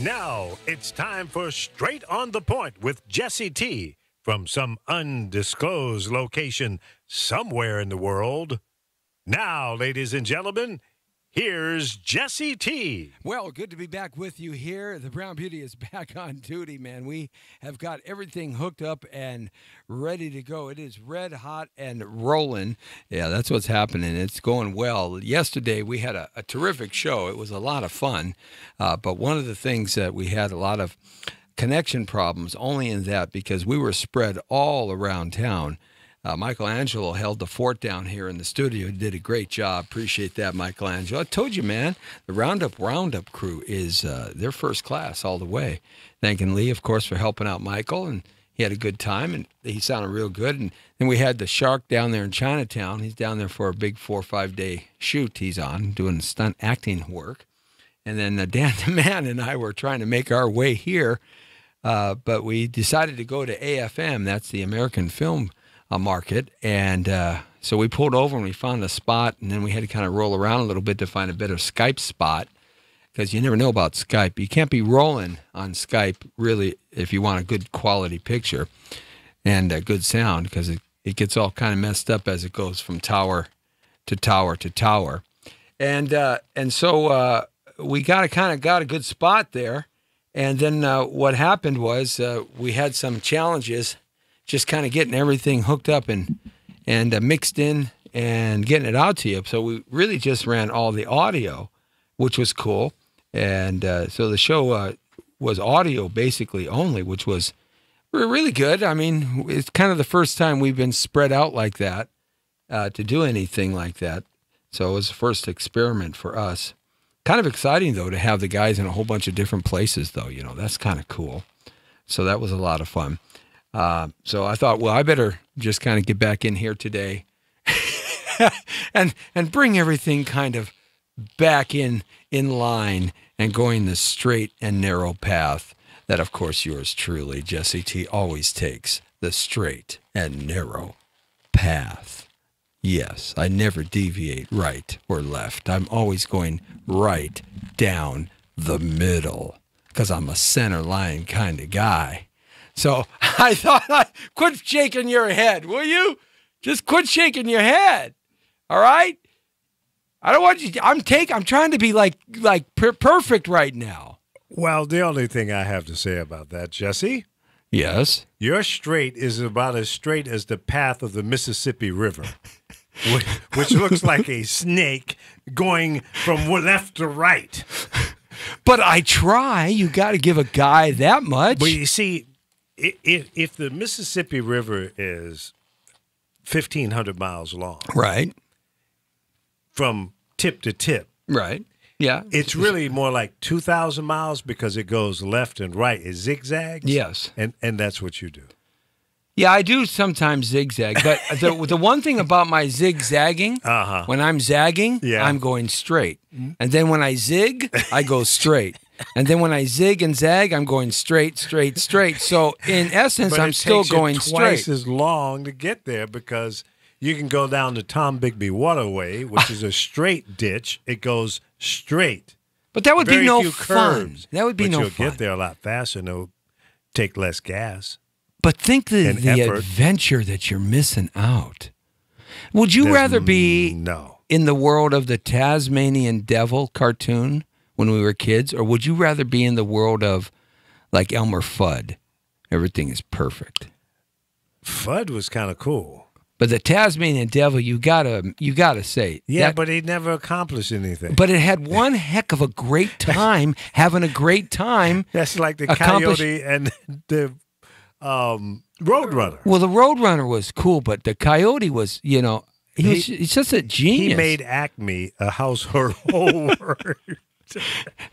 Now it's time for Straight on the Point with Jesse T. from some undisclosed location somewhere in the world. Now, ladies and gentlemen, here's Jesse T. Well, good to be back with you here. The Brown Beauty is back on duty, man. We have got everything hooked up and ready to go. It is red hot and rolling. Yeah, that's what's happening. It's going well. Yesterday, we had a terrific show. It was a lot of fun. But one of the things that we had a lot of connection problems only in that because we were spread all around town. Michelangelo held the fort down here in the studio. He did a great job. Appreciate that, Michelangelo. I told you, man, the Roundup crew is they're first class all the way. Thanking Lee, of course, for helping out Michael, and he had a good time, and he sounded real good. And then we had the Shark down there in Chinatown. He's down there for a big 4 or 5 day shoot he's on, doing stunt acting work. And then Dan the Man and I were trying to make our way here, but we decided to go to AFM. That's the American Film Market, and so we pulled over and we found a spot, and then we had to kind of roll around a little bit to find a better Skype spot, because you never know about Skype. You can't be rolling on Skype, really, if you want a good quality picture and a good sound, because it gets all kind of messed up as it goes from tower to tower to tower. And so we got a good spot there, and then what happened was we had some challenges just kind of getting everything hooked up and mixed in and getting it out to you. So we really just ran all the audio, which was cool. And so the show was audio basically only, which was really good. I mean, it's kind of the first time we've been spread out like that to do anything like that. So it was the first experiment for us. Kind of exciting, though, to have the guys in a whole bunch of different places, though. You know, that's kind of cool. So that was a lot of fun. So I thought, well, I better just kind of get back in here today and bring everything kind of back in line and going the straight and narrow path that, of course, yours truly, Jesse T, always takes, the straight and narrow path. Yes, I never deviate right or left. I'm always going right down the middle because I'm a center line kind of guy. So I thought, quit shaking your head, will you? Just quit shaking your head, all right? I don't want you. I'm trying to be like perfect right now. Well, the only thing I have to say about that, Jesse. Yes. Your straight is about as straight as the path of the Mississippi River, which looks like a snake going from left to right. But I try. You got to give a guy that much. But you see, if the Mississippi River is 1,500 miles long, right, from tip to tip, right, yeah, it's really more like 2,000 miles because it goes left and right. It zigzags. Yes, and that's what you do. Yeah, I do sometimes zigzag, but the one thing about my zigzagging, when I'm zagging, I'm going straight, and then when I zig, I go straight. And then when I zig and zag, I'm going straight, straight, straight. So in essence, I'm still going straight. Twice as long to get there because you can go down the Tom Bigby Waterway, which is a straight ditch. It goes straight. But that would be no fun. That would be no fun. But you'll get there a lot faster and it'll take less gas. But think the adventure that you're missing out. Would you rather be in the world of the Tasmanian Devil cartoon when we were kids, or would you rather be in the world of like Elmer Fudd? Everything is perfect. Fudd was kind of cool. But the Tasmanian Devil, you gotta say. Yeah, but he never accomplished anything. But it had one heck of a great time, having a great time. That's like the Coyote and the Roadrunner. Well, the Roadrunner was cool, but the Coyote was, you know, he's just a genius. He made Acme a household word.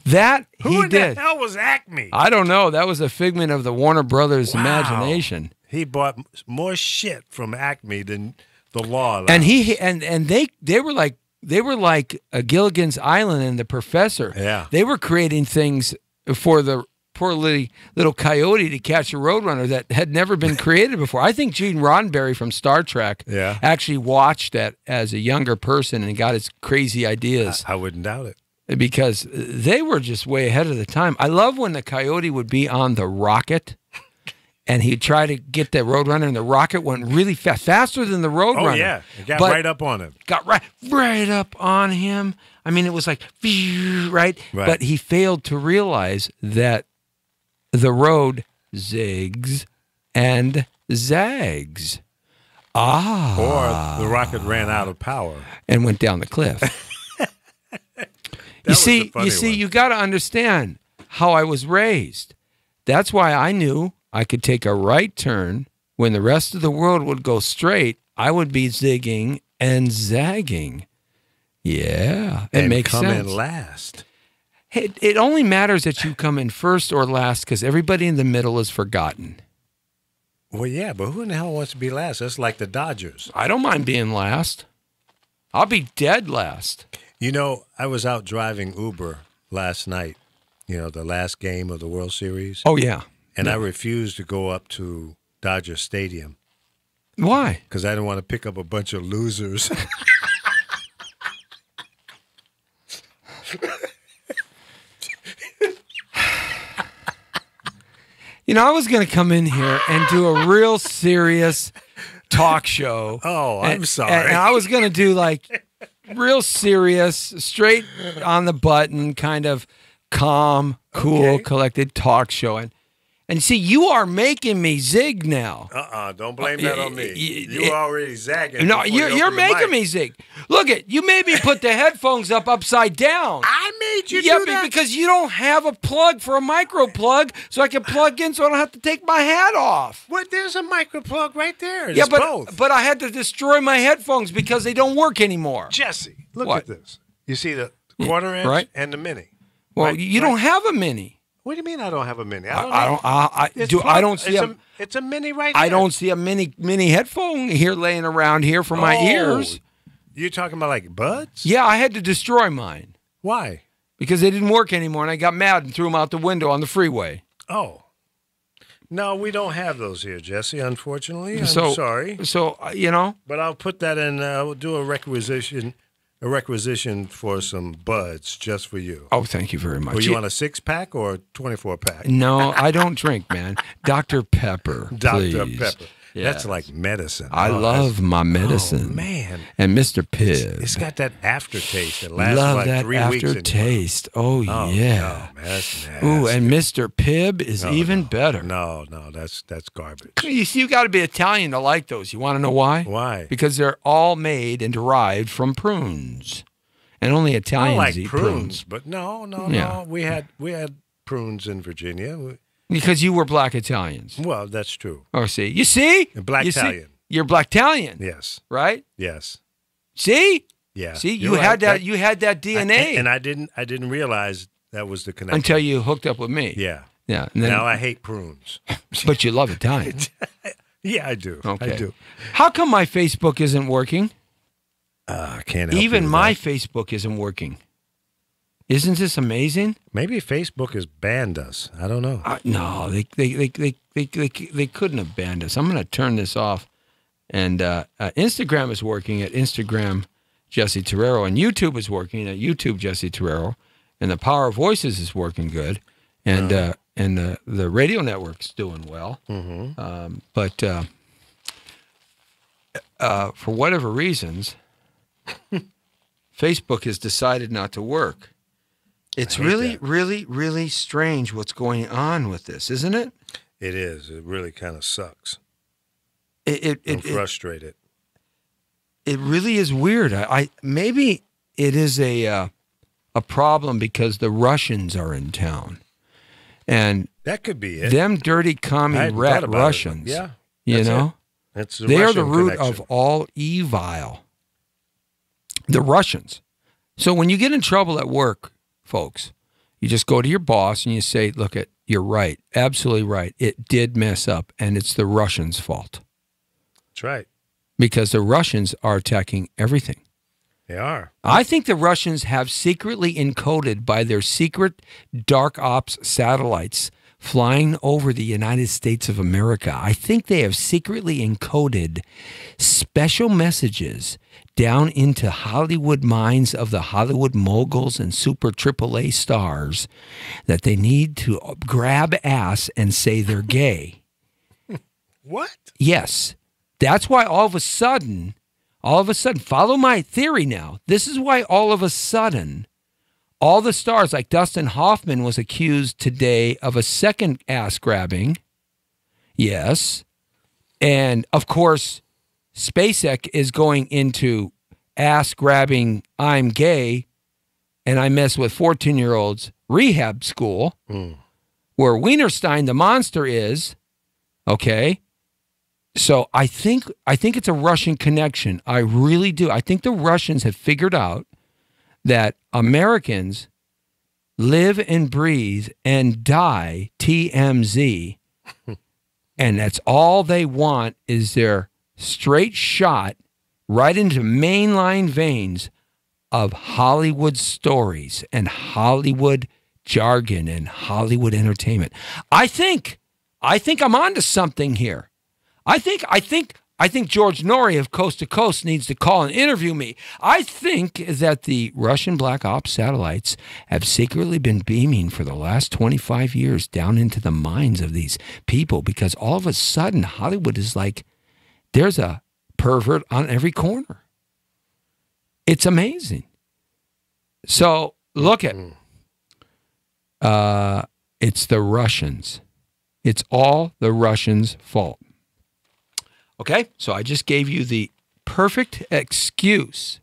That he Who did. the hell was Acme? I don't know. That was a figment of the Warner Brothers imagination. He bought more shit from Acme than the law. And they were like Gilligan's Island and the Professor. Yeah, they were creating things for the poor little coyote to catch a roadrunner that had never been created before. I think Gene Roddenberry from Star Trek actually watched that as a younger person and got his crazy ideas. I wouldn't doubt it. because they were just way ahead of the time. I love when the Coyote would be on the rocket and he'd try to get the Roadrunner, and the rocket went really fast, faster than the Roadrunner. Oh, yeah. It got right up on him. Got right up on him. I mean, it was like, right? But he failed to realize that the road zigs and zags. Or the rocket ran out of power and went down the cliff. you see, you got to understand how I was raised. That's why I knew I could take a right turn when the rest of the world would go straight. I would be zigging and zagging. Yeah, it makes sense. And come in last. It only matters that you come in first or last because everybody in the middle is forgotten. Well, yeah, but who in the hell wants to be last? That's like the Dodgers. I don't mind being last. I'll be dead last. You know, I was out driving Uber last night, the last game of the World Series. Oh, yeah. And I refused to go up to Dodger Stadium. Why? Because I didn't want to pick up a bunch of losers. I was going to come in here and do a real serious talk show. Oh, I'm sorry. And I was going to do like real serious, straight on the button, kind of calm, cool, collected talk show. And see, you are making me zig now. Don't blame that on me. You already zagging. No, you're making me zig. Look you made me put the headphones up upside down. I made you do that? Because you don't have a plug for a micro plug, so I can plug in so I don't have to take my hat off. Well, there's a micro plug right there. It's both. But I had to destroy my headphones because they don't work anymore. Jesse, look at this. You see the quarter inch and the mini. Well, you don't have a mini. What do you mean I don't have a mini? I don't see it's a mini right I don't see a mini headphone here laying around here for my ears. You're talking about like buds? Yeah, I had to destroy mine. Why? Because they didn't work anymore, and I got mad and threw them out the window on the freeway. Oh. No, we don't have those here, Jesse, unfortunately. I'm sorry. So, But I'll put that in. I'll do a requisition for some buds just for you. Oh, thank you very much. Well, you want a 6-pack or a 24-pack? No, I don't drink, man. Dr. Pepper, Dr. please. Pepper. Yes. That's like medicine. I love my medicine. Oh, man. And Mr. Pibb. It's got that aftertaste that lasts love like that 3 weeks. aftertaste. Oh, yeah. No, man, that's nasty. Ooh, and Mr. Pibb is even better. No, that's garbage. You see, you got to be Italian to like those. You want to know why? Why? Because they're all made and derived from prunes. And only Italians eat prunes. But no. We had prunes in Virginia. Because you were black Italians. Well, that's true. Oh, see. You see? Black Italian. You're black Italian. Yes. Right? Yes. See? Yeah. See, you had that DNA. And I didn't realize that was the connection. Until you hooked up with me. Yeah. Yeah. And now I hate prunes. But you love Italian. Yeah, I do. Okay. I do. How come my Facebook isn't working? I can't help Even you with my that. Facebook isn't working. Isn't this amazing? Maybe Facebook has banned us. I don't know. No, they couldn't have banned us. I'm going to turn this off. And Instagram is working at Instagram Jesse Torrero, and YouTube is working at YouTube Jesse Torrero, and the Power of Voices is working good, and the radio network's doing well. Mm-hmm. But for whatever reasons, Facebook has decided not to work. It's really, really, really strange what's going on with this, isn't it? It is. It really kind of sucks. I'm frustrated. It really is weird. Maybe it is a problem because the Russians are in town, and that could be it. Them dirty commie rat Russians. Yeah, you know, they are the root of all evil. The Russians. So when you get in trouble at work, folks, you just go to your boss and you say, "Look, you're right, absolutely right. It did mess up, and it's the Russians' fault." That's right. Because the Russians are attacking everything. They are. I think the Russians have secretly encoded by their secret dark ops satellites flying over the United States of America. I think they have secretly encoded special messages down into Hollywood minds of the Hollywood moguls and super AAA stars that they need to grab ass and say they're gay. What? Yes. That's why all of a sudden, follow my theory now. This is why all of a sudden, all the stars, like Dustin Hoffman was accused today of a second ass grabbing. Yes. And of course, SpaceX is going into ass grabbing, I'm gay, and I mess with 14-year-olds rehab school, where Wienerstein the monster is. Okay. So I think it's a Russian connection. I really do. I think the Russians have figured out that Americans live and breathe and die TMZ. And that's all they want is their straight shot right into mainline veins of Hollywood stories and Hollywood jargon and Hollywood entertainment. I think I'm onto something here. I think George Norrie of Coast to Coast needs to call and interview me. I think that the Russian Black Ops satellites have secretly been beaming for the last 25 years down into the minds of these people, because all of a sudden Hollywood is like, there's a pervert on every corner. It's amazing. So look at it's the Russians. It's all the Russians' fault. Okay, so I just gave you the perfect excuse.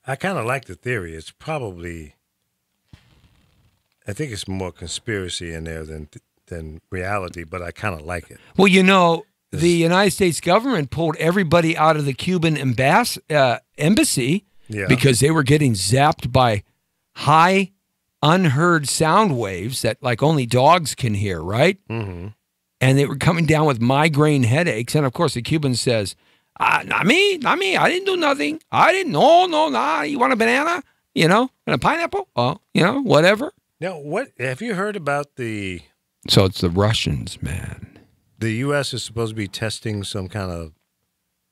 I kind of like the theory. It's probably, I think it's more conspiracy in there than reality, but I kind of like it. Well, you know, the United States government pulled everybody out of the Cuban embassy because they were getting zapped by high, unheard sound waves that like only dogs can hear, right? Mm-hmm. And they were coming down with migraine headaches. And, of course, the Cuban says, not me. I didn't do nothing. No. You want a banana? You know, and a pineapple? Oh, you know, whatever. Now, what have you heard about the... So it's the Russians, man. The U.S. is supposed to be testing some kind of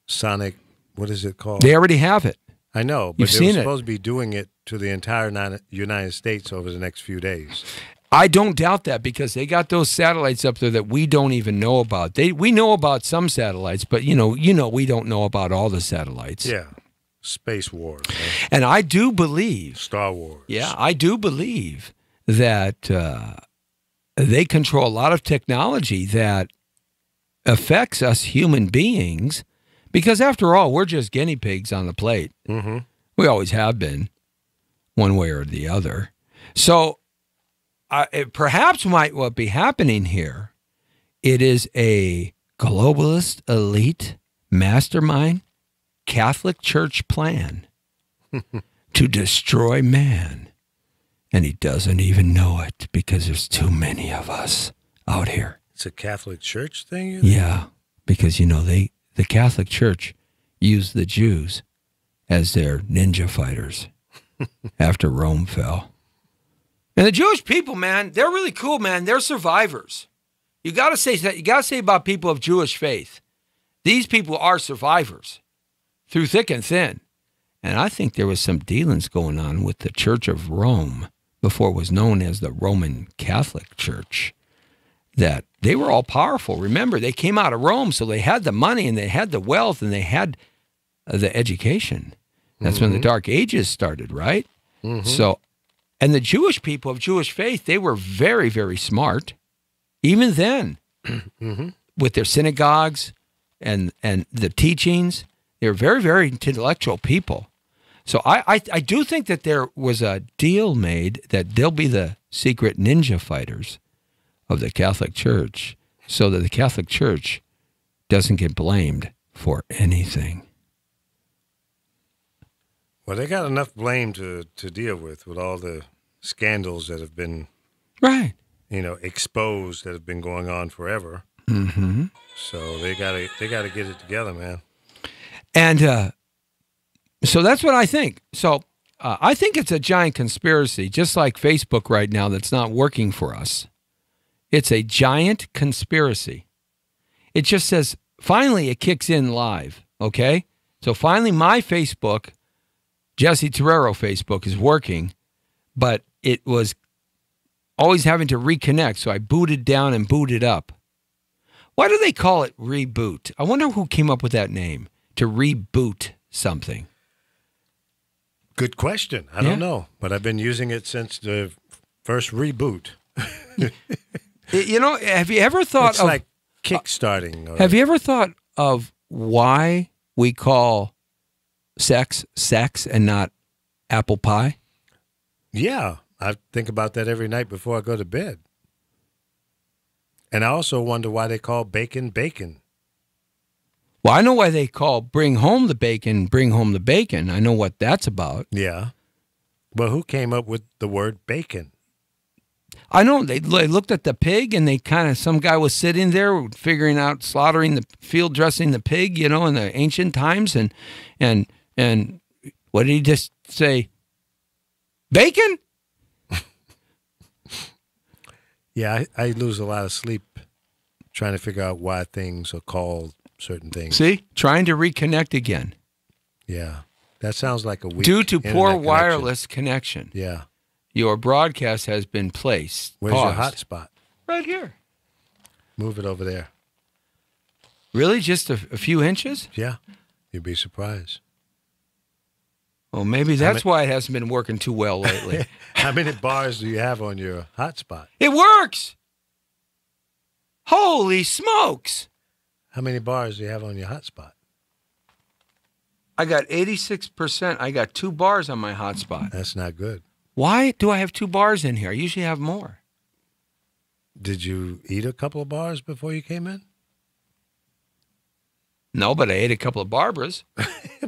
sonic, what is it called? They already have it. I know, but they were supposed to be doing it to the entire United States over the next few days. I don't doubt that, because they got those satellites up there that we don't even know about. We know about some satellites, but you know, we don't know about all the satellites. Yeah, space wars. Right? And I do believe Star Wars. Yeah, I do believe that they control a lot of technology that affects us human beings, because after all, we're just guinea pigs on the plate. Mm-hmm. We always have been, one way or the other. So. Perhaps what be happening here, it is a globalist elite mastermind Catholic Church plan to destroy man. And he doesn't even know it, because there's too many of us out here. It's a Catholic Church thing? Yeah, because, you know, the Catholic Church used the Jews as their ninja fighters after Rome fell. And the Jewish people, man, they're really cool, man. They're survivors. You got to say that. You got to say about people of Jewish faith. These people are survivors through thick and thin. And I think there was some dealings going on with the Church of Rome before it was known as the Roman Catholic Church, that they were all powerful. Remember, they came out of Rome, so they had the money and they had the wealth and they had the education. That's when the Dark Ages started, right? Mm-hmm. So, and the Jewish people of Jewish faith, they were very, very smart, even then, with their synagogues and the teachings. They were very, very intellectual people. So I do think that there was a deal made that they'll be the secret ninja fighters of the Catholic Church, so that the Catholic Church doesn't get blamed for anything. Well, they got enough blame to deal with all the scandals that have been, right, exposed, that have been going on forever. Mm-hmm. So they gotta get it together, man. And so that's what I think. So I think it's a giant conspiracy, just like Facebook right now, that's not working for us. It's a giant conspiracy. It just says, finally it kicks in live, okay? So finally, my Facebook, Jesse Torrero Facebook, is working, but it was always having to reconnect. So I booted down and booted up. Why do they call it reboot? I wonder who came up with that name, to reboot something. Good question. I don't know, but I've been using it since the first reboot. You know, have you ever thought it's like kickstarting? Have you ever thought of why we call sex and not apple pie? Yeah, I think about that every night before I go to bed. And I also wonder why they call bacon bacon. Well, I know why they call bring home the bacon. I know what that's about. Yeah. Well, who came up with the word bacon? I know they looked at the pig and they some guy was sitting there figuring out slaughtering field dressing the pig, you know, in the ancient times. And what did he just say? Bacon? Yeah, I lose a lot of sleep trying to figure out why things are called certain things. See? Trying to reconnect again. Yeah. That sounds like a weak Due to poor internet wireless connection. Yeah. Your broadcast has been placed. Where's your hotspot? Right here. Move it over there. Really? Just a few inches? Yeah. You'd be surprised. Well, maybe that's why it hasn't been working too well lately. How many bars do you have on your hotspot? It works! Holy smokes! How many bars do you have on your hotspot? I got 86%. I got 2 bars on my hotspot. That's not good. Why do I have 2 bars in here? I usually have more. Did you eat a couple of bars before you came in? No, but I ate a couple of Barbaras.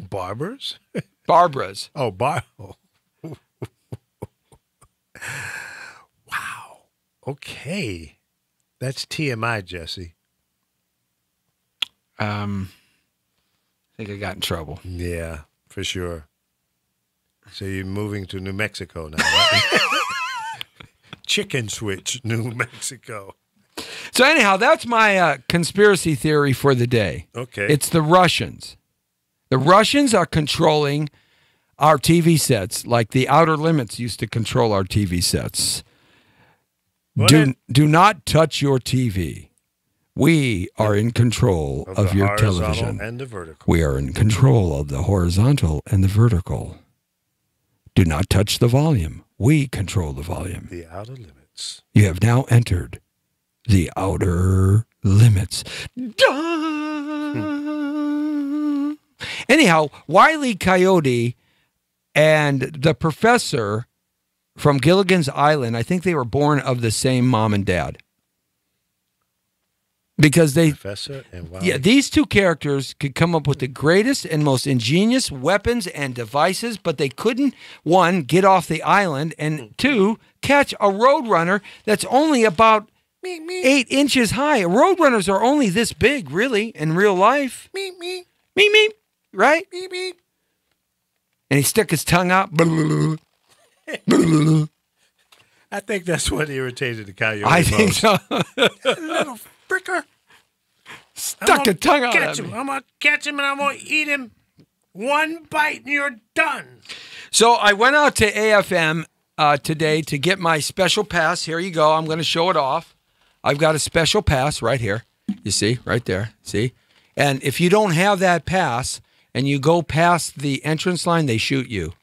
Barbers? Barbaras. Oh, wow. Okay. That's TMI, Jesse. I think I got in trouble. Yeah, for sure. So you're moving to New Mexico now, right? Chicken Switch, New Mexico. So anyhow, that's my conspiracy theory for the day. Okay. It's the Russians. The Russians are controlling our TV sets like the Outer Limits used to control our TV sets. Do not touch your TV. We are in control of your television. And the vertical. We are in control of the horizontal and the vertical. Do not touch the volume. We control the volume. The Outer Limits. You have now entered the Outer Limits. Anyhow, Wile E. Coyote and the professor from Gilligan's Island, I think they were born of the same mom and dad. Because Professor and Wile. Yeah, these two characters could come up with the greatest and most ingenious weapons and devices, but they couldn't, 1, get off the island, and 2, catch a roadrunner that's only about 8 inches high. Roadrunners are only this big, really, in real life. Meep, right? And he stuck his tongue out. I think that's what irritated the coyote I think so. Little fricker. Stuck a tongue out at me. I'm going to catch him and I'm going to eat him. One bite and you're done. So I went out to AFM today to get my special pass. Here you go. I'm going to show it off. I've got a special pass right here. You see? Right there. See? And if you don't have that pass and you go past the entrance line, they shoot you.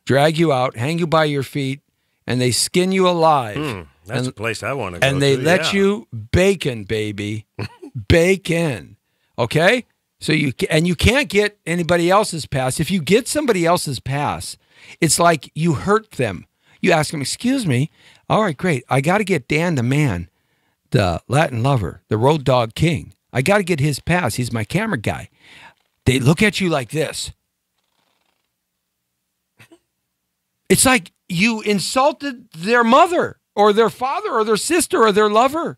Drag you out, hang you by your feet, and they skin you alive. That's a place I want to go and they to, let you bacon, baby. Bacon. Okay? So you can't get anybody else's pass. If you get somebody else's pass, it's like you hurt them. You ask them, excuse me. All right, great. I got to get Dan the Man, the Latin lover, the road dog king. I got to get his pass. He's my camera guy. They look at you like this. It's like you insulted their mother or their father or their sister or their lover.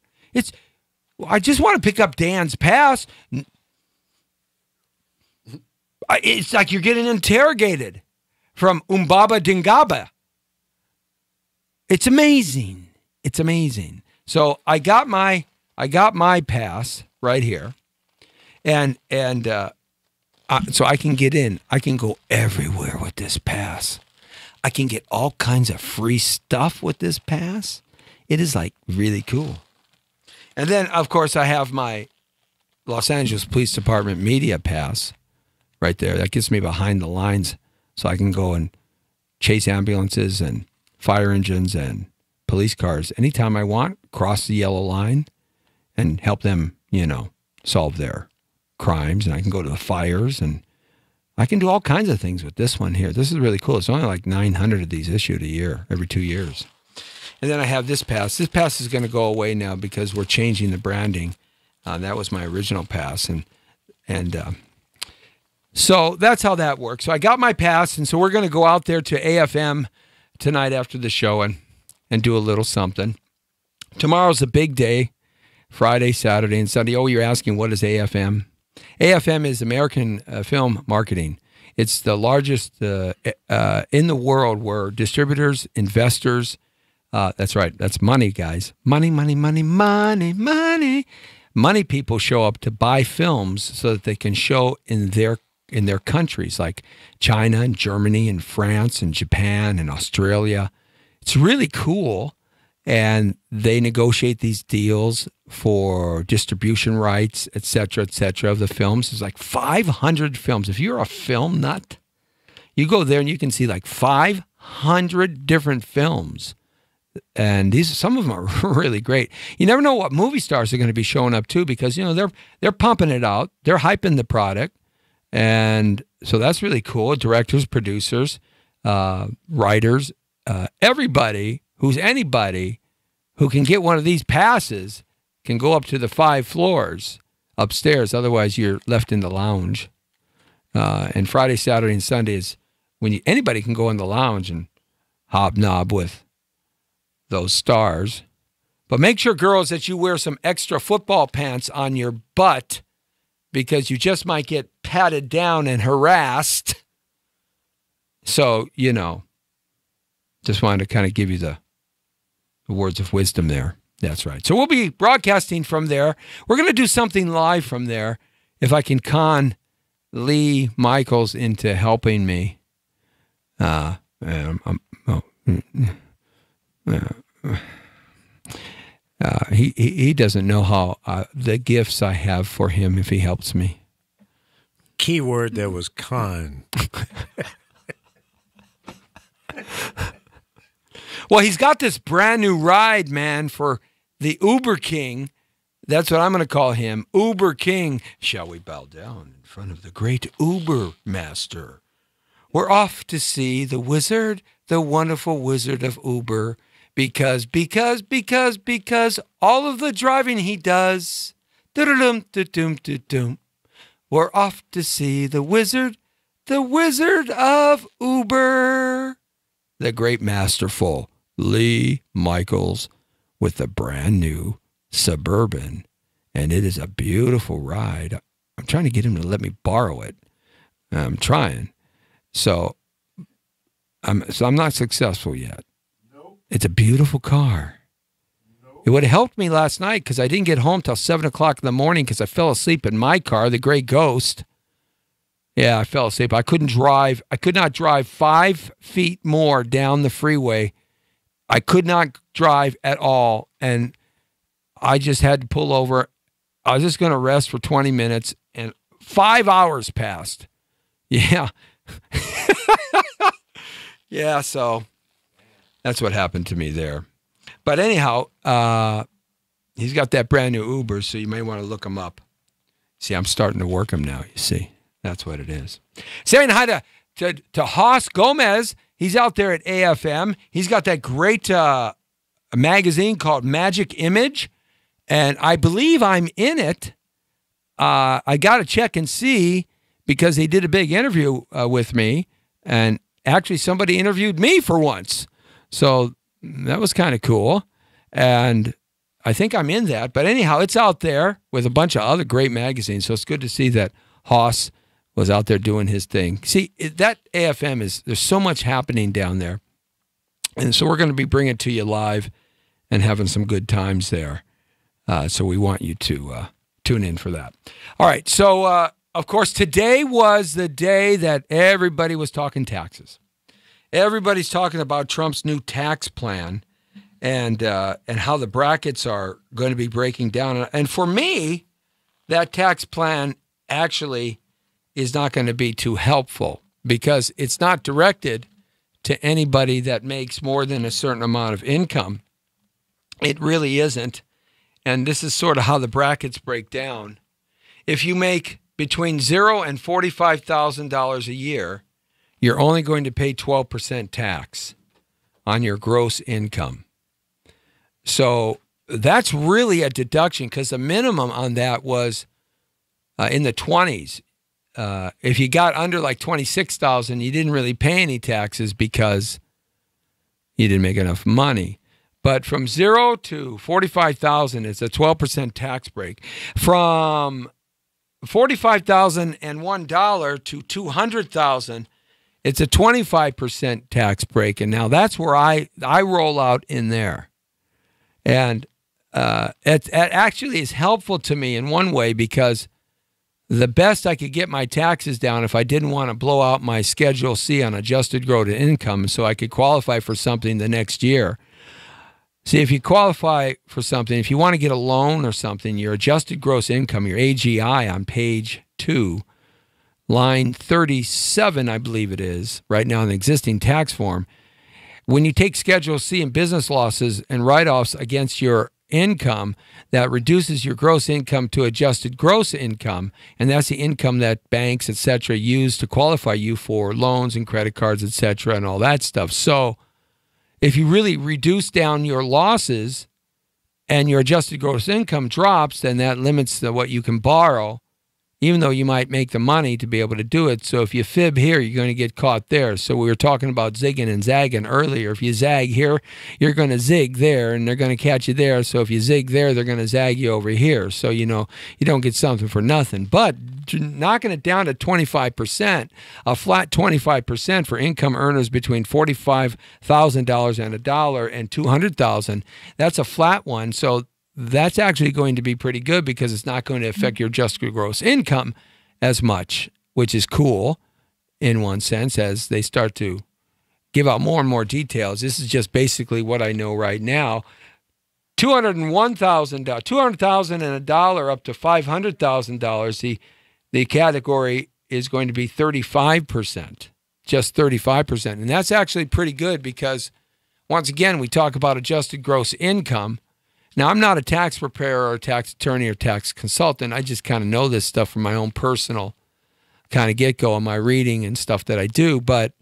I just want to pick up Dan's pass. It's like you're getting interrogated from Umbaba Dingaba. It's amazing. It's amazing. So I got my pass right here, and so I can get in. I can go everywhere with this pass. I can get all kinds of free stuff with this pass. It is like really cool. And then, of course, I have my Los Angeles Police Department media pass right there. That gets me behind the lines so I can go and chase ambulances and fire engines and police cars anytime I want, cross the yellow line and help them, solve their crimes. And I can go to the fires and I can do all kinds of things with this one here. This is really cool. It's only like 900 of these issued a year, every 2 years. And then I have this pass. This pass is going to go away now because we're changing the branding. That was my original pass. And so that's how that works. So I got my pass, and so we're going to go out there to AFM tonight after the show and do a little something. Tomorrow's a big day, Friday, Saturday, and Sunday. Oh, you're asking, what is AFM? AFM is American Film Marketing. It's the largest in the world where distributors, investors, that's right, that's money, guys. Money, money, money, money, money. Money people show up to buy films so that they can show in their countries, like China and Germany and France and Japan and Australia. It's really cool. And they negotiate these deals for distribution rights, et cetera, of the films. There's like 500 films. If you're a film nut, you go there and you can see like 500 different films. And some of them are really great. You never know what movie stars are going to be showing up too, because they're pumping it out, they're hyping the product, and so that's really cool. Directors, producers, writers, everybody who's anybody who can get one of these passes can go up to the 5 floors upstairs. Otherwise, you're left in the lounge. And Friday, Saturday, and Sunday is when anybody can go in the lounge and hobnob with those stars. But make sure, girls, that you wear some extra football pants on your butt, because you just might get patted down and harassed. So, just wanted to kind of give you the words of wisdom there. That's right. So we'll be broadcasting from there. We're going to do something live from there. If I can con Lee Michaels into helping me. He doesn't know how the gifts I have for him if he helps me. Key word there was con. Well, he's got this brand new ride, man, for the Uber King. That's what I'm going to call him, Uber King. Shall we bow down in front of the great Uber Master? We're off to see the wizard, the wonderful wizard of Uber, because all of the driving he does. We're off to see the wizard of Uber, the great masterful Lee Michaels with the brand new Suburban. And it is a beautiful ride. I'm trying to get him to let me borrow it. I'm trying. So I'm not successful yet. Nope. It's a beautiful car. Nope. It would have helped me last night because I didn't get home till 7 o'clock in the morning because I fell asleep in my car, the Gray Ghost. Yeah, I fell asleep. I couldn't drive. I could not drive 5 feet more down the freeway. I could not drive at all. And I just had to pull over. I was just going to rest for 20 minutes, and 5 hours passed. Yeah. Yeah, so that's what happened to me there. But anyhow, he's got that brand new Uber, so you may want to look him up. See, I'm starting to work him now, you see. That's what it is. Saying hi to Haas Gomez. He's out there at AFM. He's got that great magazine called Magic Image, and I believe I'm in it. I got to check and see because he did a big interview with me, and actually somebody interviewed me for once. So that was kind of cool, and I think I'm in that. But anyhow, it's out there with a bunch of other great magazines, so it's good to see that Haas was out there doing his thing. See, that AFM there's so much happening down there. And so we're going to be bringing it to you live and having some good times there. So we want you to tune in for that. All right, so of course, today was the day that everybody was talking taxes. Everybody's talking about Trump's new tax plan and how the brackets are going to be breaking down. And for me, that tax plan actually is not going to be too helpful because it's not directed to anybody that makes more than a certain amount of income. It really isn't. And this is sort of how the brackets break down. If you make between $0 and $45,000 a year, you're only going to pay 12% tax on your gross income. So that's really a deduction because the minimum on that was in the 20s. If you got under like 26,000, you didn't really pay any taxes because you didn't make enough money. But from 0 to 45,000, it's a 12% tax break. From $45,001 to $200,000, it's a 25% tax break. And now that's where I roll out in there. And it actually is helpful to me in one way because the best I could get my taxes down if I didn't want to blow out my Schedule C on adjusted gross income so I could qualify for something the next year. See, if you qualify for something, if you want to get a loan or something, your adjusted gross income, your AGI on page 2, line 37, I believe it is, right now in the existing tax form, when you take Schedule C and business losses and write-offs against your income, that reduces your gross income to adjusted gross income, and that's the income that banks, etc., use to qualify you for loans and credit cards, etc., and all that stuff. So if you really reduce down your losses and your adjusted gross income drops, then that limits what you can borrow, even though you might make the money to be able to do it. So if you fib here, you're going to get caught there. So we were talking about zigging and zagging earlier. If you zag here, you're going to zig there, and they're going to catch you there. So if you zig there, they're going to zag you over here. So, you know, you don't get something for nothing. But knocking it down to 25%, a flat 25% for income earners between $45,000 and $1 and $200,000, that's a flat one. So that's actually going to be pretty good because it's not going to affect your adjusted gross income as much, which is cool in one sense as they start to give out more and more details. This is just basically what I know right now. $201,000 and $1 up to $500,000, the category is going to be 35%, just 35%. And that's actually pretty good because, once again, we talk about adjusted gross income. Now, I'm not a tax preparer or a tax attorney or tax consultant. I just kind of know this stuff from my own personal kind of get-go on my reading and stuff that I do. But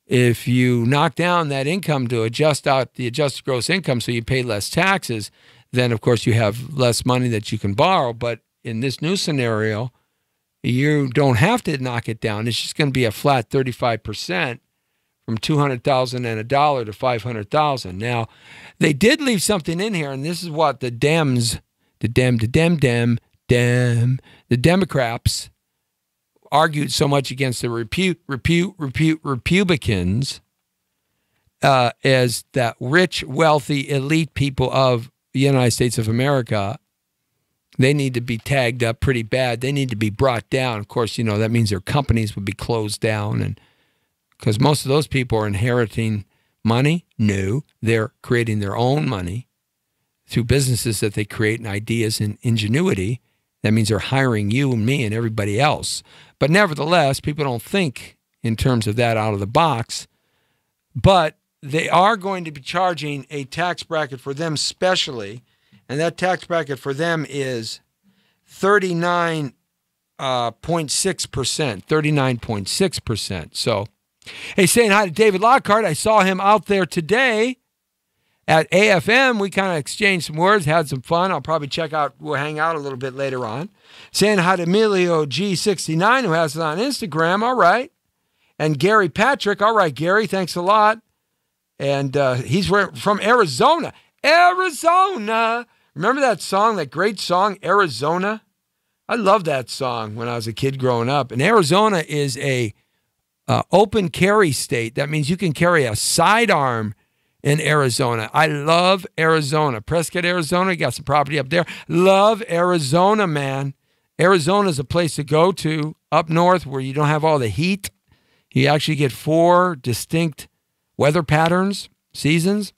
if you knock down that income to adjust out the adjusted gross income so you pay less taxes, then, of course, you have less money that you can borrow. But in this new scenario, you don't have to knock it down. It's just going to be a flat 35%. From $200,000 and $1 to $500,000. Now, they did leave something in here, and this is what the Dems, the Democrats argued so much against the Republicans as that rich, wealthy, elite people of the United States of America, they need to be tagged up pretty bad. They need to be brought down. Of course, you know, that means their companies would be closed down, and because most of those people are inheriting money. No, they're creating their own money through businesses that they create and ideas and ingenuity. That means they're hiring you and me and everybody else. But nevertheless, people don't think in terms of that out of the box. But they are going to be charging a tax bracket for them specially, and that tax bracket for them is 39.6%, 39.6%. So, hey, saying hi to David Lockhart. I saw him out there today at AFM. We kind of exchanged some words, had some fun. I'll probably we'll hang out a little bit later on. Saying hi to Emilio G69, who has it on Instagram. All right. And Gary Patrick. All right, Gary, thanks a lot. And he's from Arizona. Arizona. Remember that song, that great song, Arizona? I loved that song when I was a kid growing up. And Arizona is a open carry state. That means you can carry a sidearm in Arizona. I love Arizona. Prescott, Arizona, you got some property up there. Love Arizona, man. Arizona is a place to go to up north where you don't have all the heat. You actually get 4 distinct weather patterns, seasons,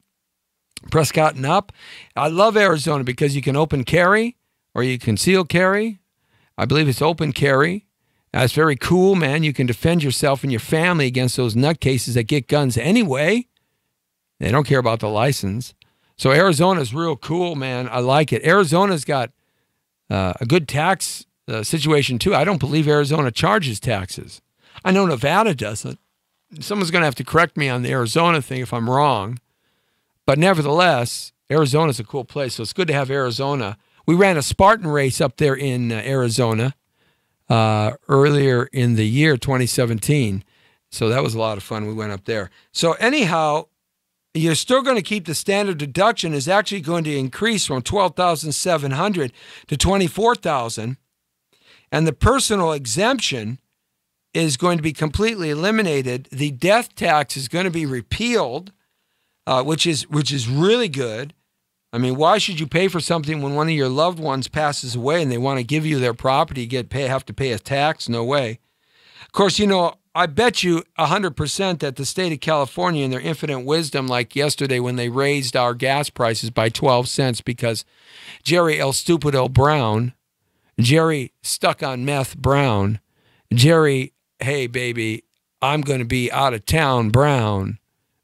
Prescott and up. I love Arizona because you can open carry or you conceal carry. I believe it's open carry. That's very cool, man. You can defend yourself and your family against those nutcases that get guns anyway. They don't care about the license. So Arizona's real cool, man. I like it. Arizona's got a good tax situation, too. I don't believe Arizona charges taxes. I know Nevada doesn't. Someone's going to have to correct me on the Arizona thing if I'm wrong. But nevertheless, Arizona's a cool place, so it's good to have Arizona. We ran a Spartan race up there in Arizona earlier in the year, 2017. So that was a lot of fun. We went up there. So anyhow, you're still going to keep the standard deduction is actually going to increase from $12,700 to $24,000. And the personal exemption is going to be completely eliminated. The death tax is going to be repealed, which is really good. I mean, why should you pay for something when one of your loved ones passes away and they want to give you their property, have to pay a tax? No way. Of course, I bet you 100% that the state of California, in their infinite wisdom, like yesterday when they raised our gas prices by 12 cents because Jerry El Stupido Brown, Jerry stuck on meth Brown, Jerry, hey, baby, I'm going to be out of town Brown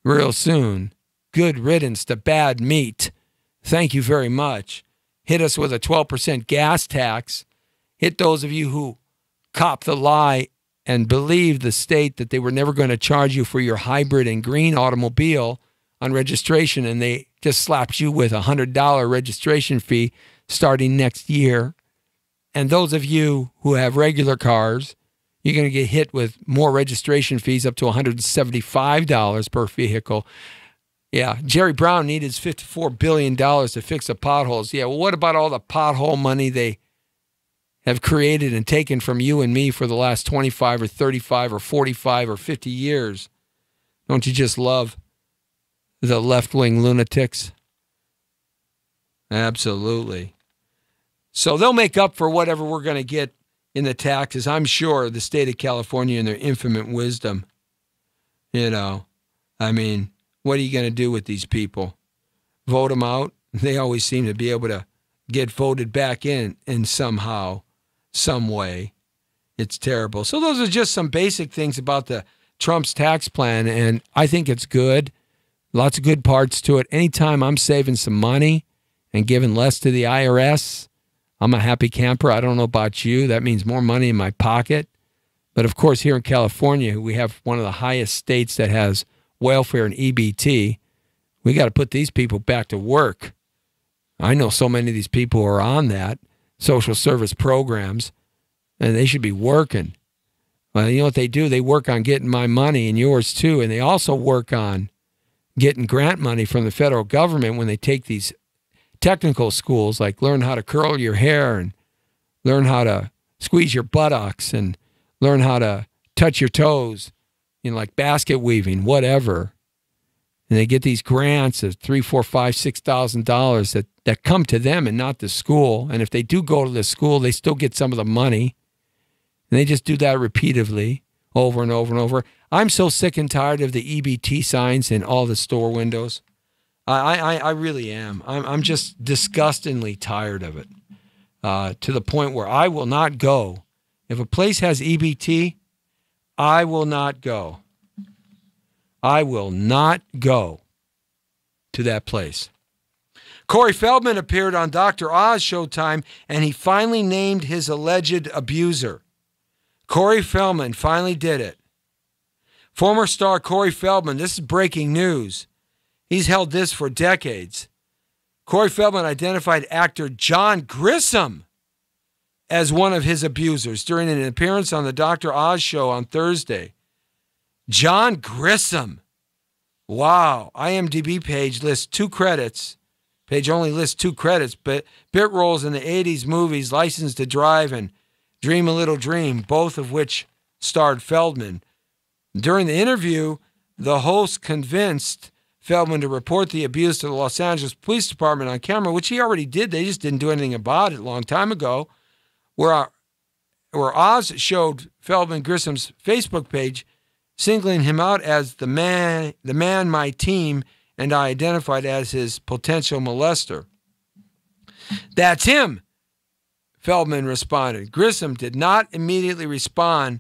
real soon. Good riddance to bad meat. Thank you very much. Hit us with a 12% gas tax. Hit those of you who cop the lie and believed the state that they were never going to charge you for your hybrid and green automobile on registration, and they just slapped you with a $100 registration fee starting next year. And those of you who have regular cars, you're going to get hit with more registration fees up to $175 per vehicle. Yeah, Jerry Brown needed $54 billion to fix the potholes. Yeah, well, what about all the pothole money they have created and taken from you and me for the last 25 or 35 or 45 or 50 years? Don't you just love the left-wing lunatics? Absolutely. So they'll make up for whatever we're going to get in the taxes, I'm sure, the state of California in their infinite wisdom. I mean, what are you going to do with these people? Vote them out? They always seem to be able to get voted back in somehow, some way. It's terrible. So those are just some basic things about the Trump's tax plan, and I think it's good. Lots of good parts to it. Anytime I'm saving some money and giving less to the IRS, I'm a happy camper. I don't know about you. That means more money in my pocket. But, of course, here in California, we have one of the highest states that has welfare and EBT. We got to put these people back to work. I know so many of these people are on that, social service programs, and they should be working. Well, you know what they do? They work on getting my money and yours too, and they also work on getting grant money from the federal government when they take these technical schools, like learn how to curl your hair and learn how to squeeze your buttocks and learn how to touch your toes, like basket weaving, whatever. And they get these grants of $3,000, $4,000, $5,000, $6,000 that come to them and not the school. And if they do go to the school, they still get some of the money. And they just do that repeatedly over and over and over. I'm so sick and tired of the EBT signs in all the store windows. I really am. I'm just disgustingly tired of it, to the point where I will not go. If a place has EBT, I will not go. I will not go to that place. Corey Feldman appeared on Dr. Oz Showtime, and he finally named his alleged abuser. Corey Feldman finally did it. Former star Corey Feldman, this is breaking news. He's held this for decades. Corey Feldman identified actor John Grissom as one of his abusers during an appearance on the Dr. Oz show on Thursday. John Grissom. Wow. IMDb page lists 2 credits. Page only lists 2 credits, but bit roles in the 80s movies License to Drive and Dream a Little Dream, both of which starred Feldman. During the interview, the host convinced Feldman to report the abuse to the Los Angeles Police Department on camera, which he already did. They just didn't do anything about it a long time ago, where where Oz showed Feldman Grissom's Facebook page, singling him out as the man my team and I identified as his potential molester. That's him, Feldman responded. Grissom did not immediately respond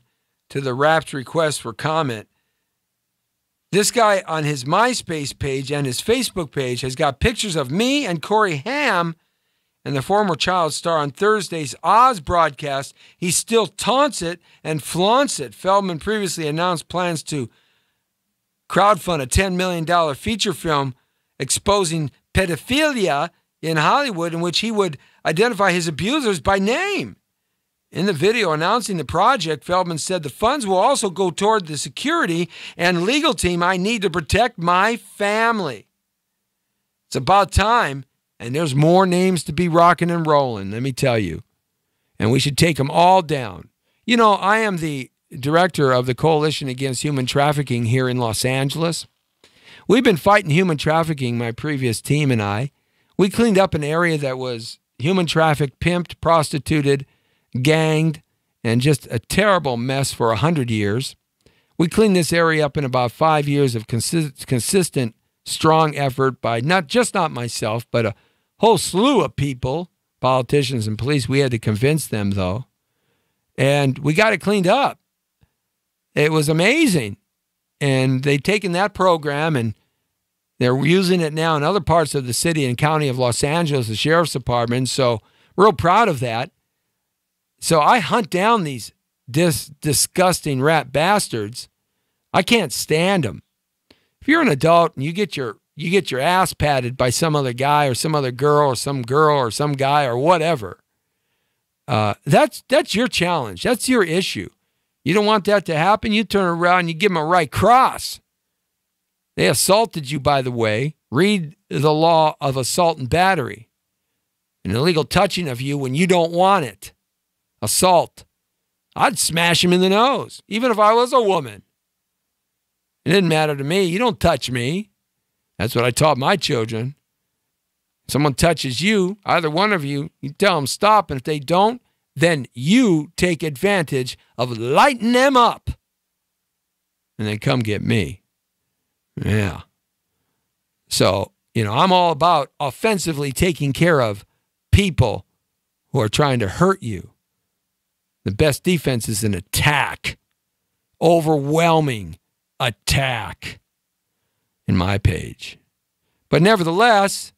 to the Rap's request for comment. This guy on his MySpace page and his Facebook page has got pictures of me and Corey Haim and the former child star on Thursday's Oz broadcast. He still taunts it and flaunts it. Feldman previously announced plans to crowdfund a $10 million feature film exposing pedophilia in Hollywood, in which he would identify his abusers by name. In the video announcing the project, Feldman said the funds will also go toward the security and legal team I need to protect my family. It's about time, and there's more names to be rocking and rolling, let me tell you. And we should take them all down. You know, I am the director of the Coalition Against Human Trafficking here in Los Angeles. We've been fighting human trafficking, my previous team and I. We cleaned up an area that was human trafficked, pimped, prostituted, ganged, and just a terrible mess for 100 years. We cleaned this area up in about 5 years of consistent, strong effort by not myself, but a whole slew of people, politicians and police. We had to convince them, though. And we got it cleaned up. It was amazing. And they've taken that program and they're using it now in other parts of the city and county of Los Angeles, the sheriff's department. So real proud of that. So I hunt down these disgusting rat bastards. I can't stand them. If you're an adult and you get your ass patted by some other guy or some other girl or some guy or whatever, that's your challenge. That's your issue. You don't want that to happen, you turn around and you give them a right cross. They assaulted you, by the way. Read the law of assault and battery. An illegal touching of you when you don't want it. Assault. I'd smash him in the nose, even if I was a woman. It didn't matter to me. You don't touch me. That's what I taught my children. If someone touches you, either one of you, you tell them stop. And if they don't, then you take advantage of lighting them up. And they come get me. Yeah. So, I'm all about offensively taking care of people who are trying to hurt you. The best defense is an attack. Overwhelming attack in my page. But nevertheless,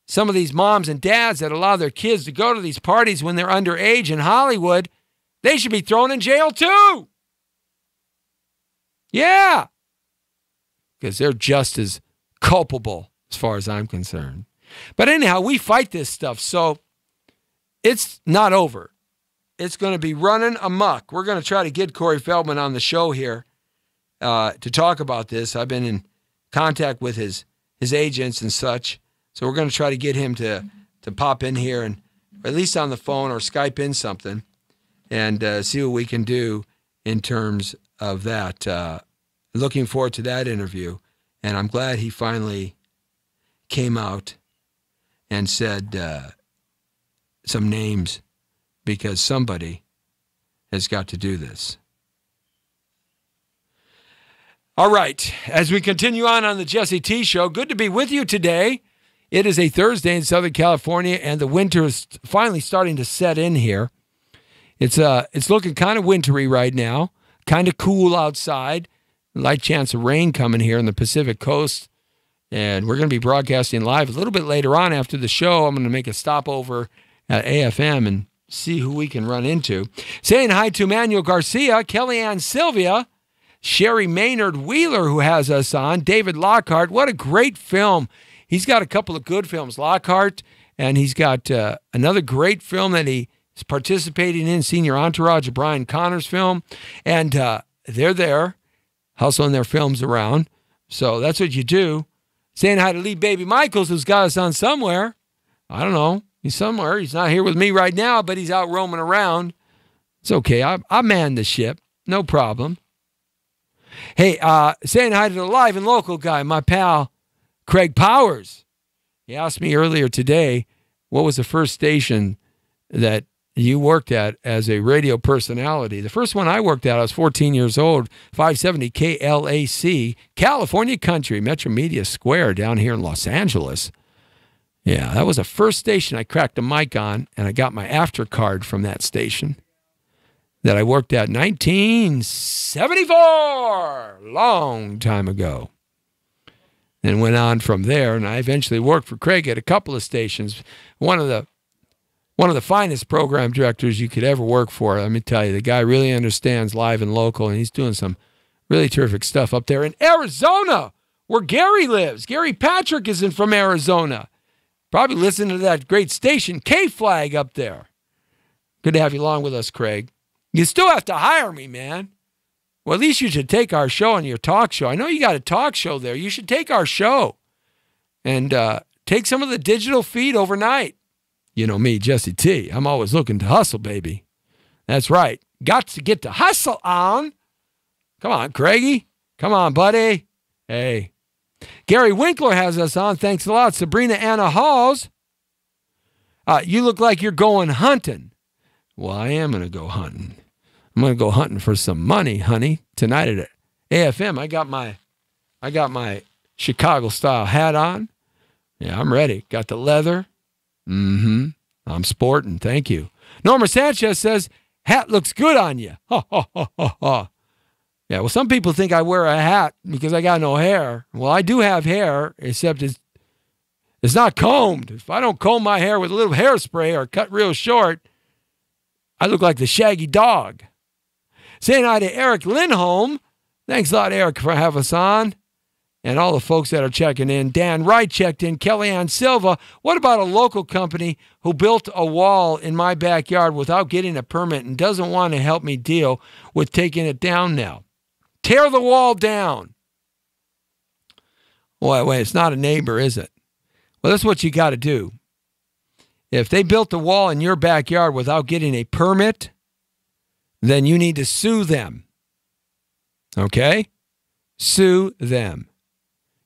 some of these moms and dads that allow their kids to go to these parties when they're underage in Hollywood, they should be thrown in jail too. Yeah. Because they're just as culpable as far as I'm concerned. But anyhow, we fight this stuff, so it's not over. It's going to be running amok. We're going to try to get Corey Feldman on the show here to talk about this. I've been in contact with his agents and such, so we're going to try to get him to pop in here and at least on the phone or Skype in something and see what we can do in terms of that. Looking forward to that interview, and I'm glad he finally came out and said some names because somebody has got to do this. All right, as we continue on the Jesse T Show, good to be with you today. It is a Thursday in Southern California, and the winter is finally starting to set in here. It's looking kind of wintry right now, kind of cool outside. Light chance of rain coming here in the Pacific Coast. And we're going to be broadcasting live a little bit later on after the show. I'm going to make a stopover at AFM and see who we can run into. Saying hi to Manuel Garcia, Kellyanne Sylvia, Sherry Maynard Wheeler, who has us on, David Lockhart. What a great film. He's got a couple of good films, Lockhart, and he's got another great film that he's participating in, Senior Entourage, a Brian Connors film. And they're there, hustling their films around. So that's what you do. Saying hi to Lee Baby Michaels, who's got us on somewhere. I don't know. He's somewhere. He's not here with me right now, but he's out roaming around. It's okay. I manned the ship. No problem. Hey, saying hi to the live and local guy, my pal, Craig Powers. He asked me earlier today, what was the first station that you worked at as a radio personality. The first one I worked at, I was 14 years old, 570 KLAC, California Country, Metro Media Square down here in Los Angeles. Yeah, that was the first station I cracked a mic on, and I got my after card from that station that I worked at 1974, long time ago. And went on from there, and I eventually worked for Craig at a couple of stations. One of the finest program directors you could ever work for. Let me tell you, the guy really understands live and local, and he's doing some really terrific stuff up there in Arizona, where Gary lives. Gary Patrick isn't from Arizona. Probably listening to that great station, K-Flag, up there. Good to have you along with us, Craig. You still have to hire me, man. Well, at least you should take our show on your talk show. I know you got a talk show there. You should take our show and take some of the digital feed overnight. You know me, Jesse T. I'm always looking to hustle, baby. That's right. Got to get the hustle on. Come on, Craigie. Come on, buddy. Hey. Gary Winkler has us on. Thanks a lot. Sabrina Anna Halls. You look like you're going hunting. Well, I am going to go hunting. I'm going to go hunting for some money, honey. Tonight at AFM, I got my Chicago-style hat on. Yeah, I'm ready. Got the leather. I'm sporting. Thank you. Norma Sanchez says, hat looks good on you. Ha, ha, ha, ha, ha. Yeah, well, some people think I wear a hat because I got no hair. Well, I do have hair, except it's not combed. If I don't comb my hair with a little hairspray or cut real short, I look like the Shaggy Dog. Saying hi to Eric Lindholm. Thanks a lot, Eric, for having us on. And all the folks that are checking in. Dan Wright checked in. Kellyanne Silva. What about a local company who built a wall in my backyard without getting a permit and doesn't want to help me deal with taking it down now? Tear the wall down. Wait, it's not a neighbor, is it? Well, that's what you got to do. If they built a wall in your backyard without getting a permit, then you need to sue them. Okay? Sue them.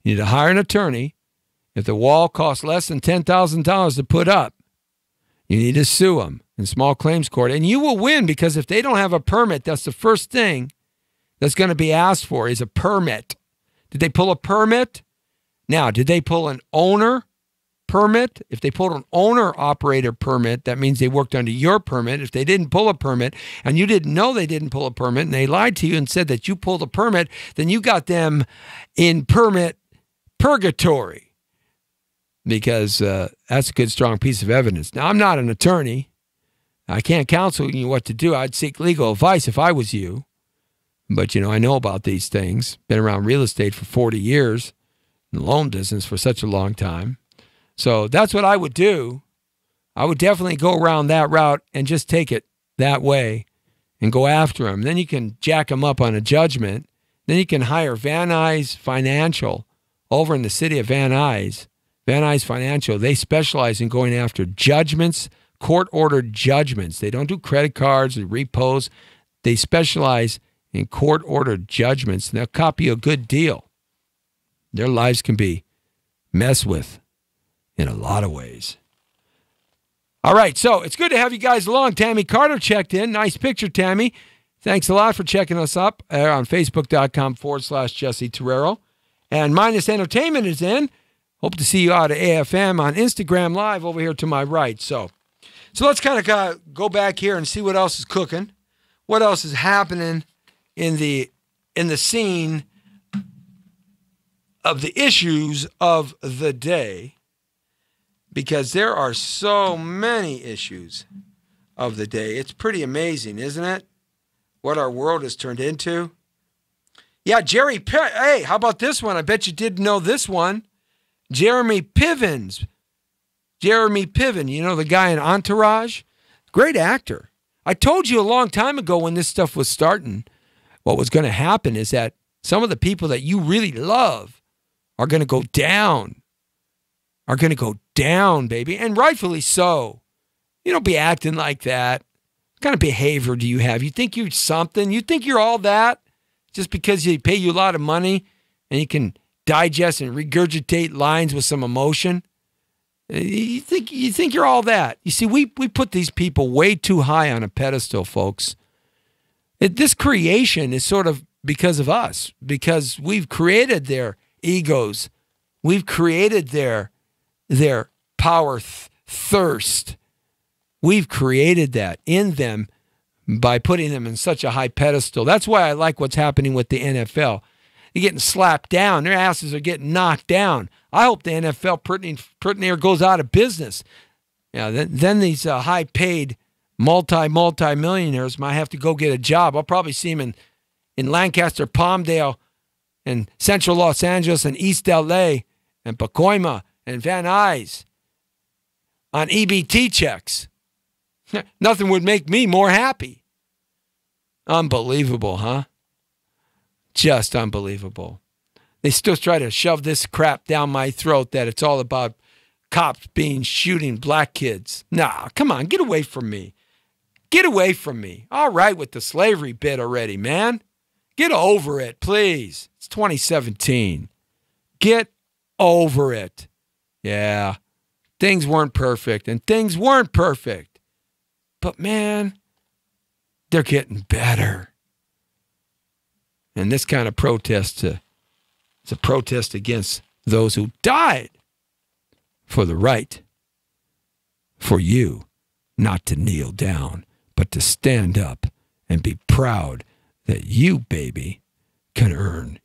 You need to hire an attorney. If the wall costs less than $10,000 to put up, you need to sue them in small claims court. And you will win, because if they don't have a permit, that's the first thing that's going to be asked for is a permit. Did they pull a permit? Now, did they pull an owner permit? If they pulled an owner-operator permit, that means they worked under your permit. If they didn't pull a permit and you didn't know they didn't pull a permit and they lied to you and said that you pulled a permit, then you got them in permit purgatory, because that's a good, strong piece of evidence. Now, I'm not an attorney. I can't counsel you what to do. I'd seek legal advice if I was you. But, I know about these things. Been around real estate for 40 years, in the loan business for such a long time. So that's what I would do. I would definitely go around that route and just take it that way and go after them. Then you can jack them up on a judgment. Then you can hire Van Nuys Financial over in the city of Van Nuys. Van Nuys Financial, they specialize in going after judgments, court-ordered judgments. They don't do credit cards or repos. They specialize in court-ordered judgments, and they'll copy you a good deal. Their lives can be messed with in a lot of ways. All right, so it's good to have you guys along. Tammy Carter checked in. Nice picture, Tammy. Thanks a lot for checking us up on Facebook.com/Jesse Torrero. And Minus Entertainment is in. Hope to see you out at AFM on Instagram Live over here to my right. So let's kind of go back here and see what else is cooking, what else is happening in the scene of the issues of the day, because there are so many issues of the day. It's pretty amazing, isn't it? What our world has turned into. Yeah, hey, how about this one? I bet you didn't know this one. Jeremy Piven, the guy in Entourage? Great actor. I told you a long time ago when this stuff was starting, what was going to happen is that some of the people that you really love are going to go down. Are going to go down, baby. And rightfully so. You don't be acting like that. What kind of behavior do you have? You think you're something? You think you're all that? Just because they pay you a lot of money and you can digest and regurgitate lines with some emotion? You think you're all that. You see, we put these people way too high on a pedestal, folks. This creation is sort of because of us, because we've created their egos. We've created their power thirst. We've created that in them by putting them in such a high pedestal. That's why I like what's happening with the NFL. They're getting slapped down. Their asses are getting knocked down. I hope the NFL pretty near goes out of business. Then these high-paid multi-millionaires might have to go get a job. I'll probably see them in Lancaster, Palmdale, and Central Los Angeles, and East L.A., and Pacoima, and Van Nuys on EBT checks. Nothing would make me more happy. Unbelievable, huh? Just unbelievable. They still try to shove this crap down my throat that it's all about cops shooting black kids. Nah, come on, get away from me. Get away from me. All right with the slavery bit already, man. Get over it, please. It's 2017. Get over it. Yeah, things weren't perfect, and things weren't perfect. But, man, they're getting better. And this kind of protest, it's a protest against those who died for the right for you not to kneel down, but to stand up and be proud that you, baby, can earn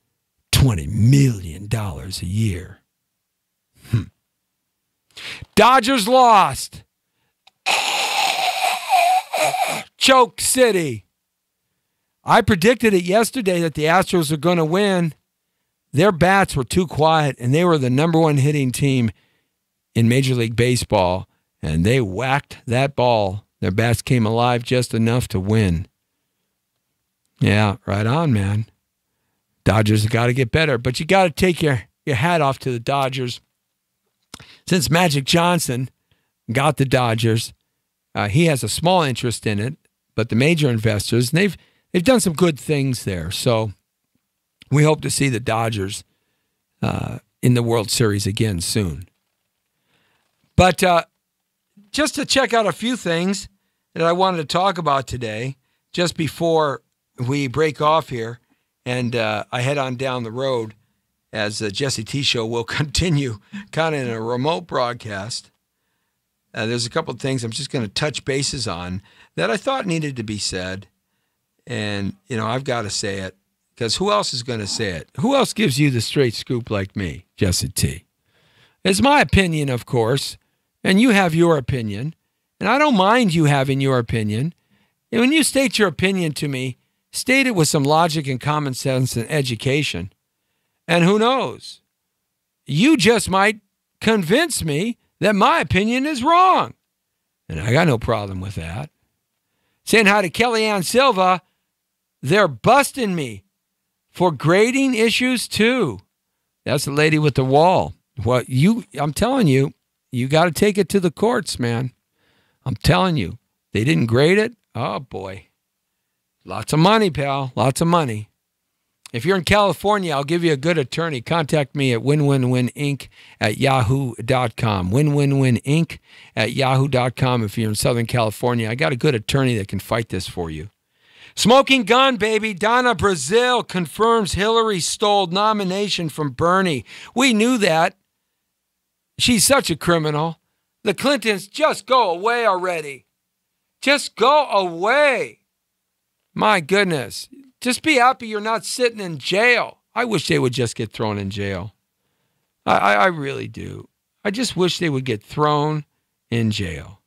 $20 million a year. Dodgers lost. Choke City. I predicted it yesterday that the Astros are going to win. Their bats were too quiet, and they were the number one hitting team in Major League Baseball, and they whacked that ball. Their bats came alive just enough to win. Yeah, right on, man. Dodgers have got to get better, but you got to take your hat off to the Dodgers. Since Magic Johnson got the Dodgers, he has a small interest in it, but the major investors, and they've done some good things there. So we hope to see the Dodgers in the World Series again soon. But just to check out a few things that I wanted to talk about today, just before we break off here and I head on down the road, as the Jesse T Show will continue kind of in a remote broadcast. There's a couple of things I'm just going to touch bases on that I thought needed to be said. And, I've got to say it, because who else is going to say it? Who else gives you the straight scoop like me, Jesse T? It's my opinion, of course, and you have your opinion, and I don't mind you having your opinion. And when you state your opinion to me, state it with some logic and common sense and education. And who knows? You just might convince me that my opinion is wrong. And I got no problem with that. Saying hi to Kellyanne Silva. They're busting me for grading issues too. That's the lady with the wall. Well, I'm telling you, you got to take it to the courts, man. I'm telling you, they didn't grade it. Oh, boy. Lots of money, pal. Lots of money. If you're in California, I'll give you a good attorney. Contact me at winwinwininc@yahoo.com. Winwinwininc@yahoo.com if you're in Southern California. I got a good attorney that can fight this for you. Smoking gun, baby. Donna Brazile confirms Hillary stole nomination from Bernie. We knew that. She's such a criminal. The Clintons, just go away already. Just go away. My goodness. Just be happy you're not sitting in jail. I wish they would just get thrown in jail. I really do. I just wish they would get thrown in jail.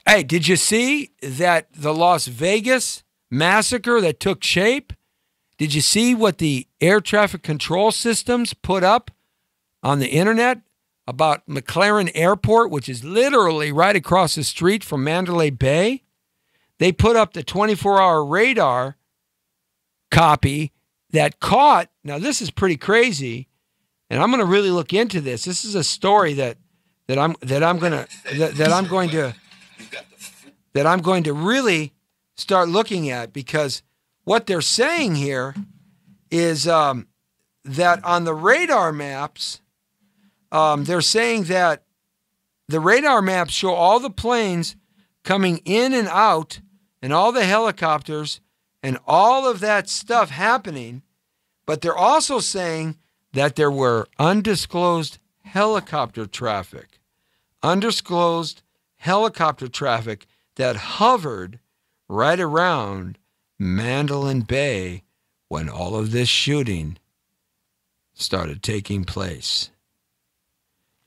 Hey, did you see that the Las Vegas massacre that took shape? Did you see what the air traffic control systems put up on the internet about McLaren Airport, which is literally right across the street from Mandalay Bay? They put up the 24-hour radar copy that caught. Now this is pretty crazy, and I'm going to really look into this. This is a story that I'm going to really start looking at, because what they're saying here is that on the radar maps, they're saying that the radar maps show all the planes coming in and out and all the helicopters and all of that stuff happening. But they're also saying that there were undisclosed helicopter traffic that hovered right around Mandalay Bay when all of this shooting started taking place.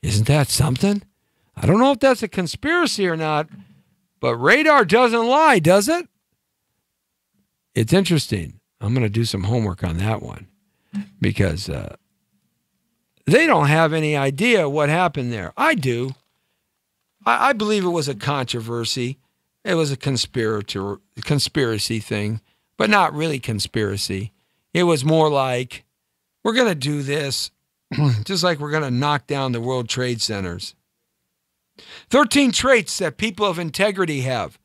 Isn't that something? I don't know if that's a conspiracy or not, but radar doesn't lie, does it? It's interesting. I'm going to do some homework on that one because they don't have any idea what happened there. I do. I believe it was a controversy. It was a conspiracy thing, but not really conspiracy. It was more like, we're going to do this just like we're going to knock down the World Trade Centers. 13 traits that people of integrity have.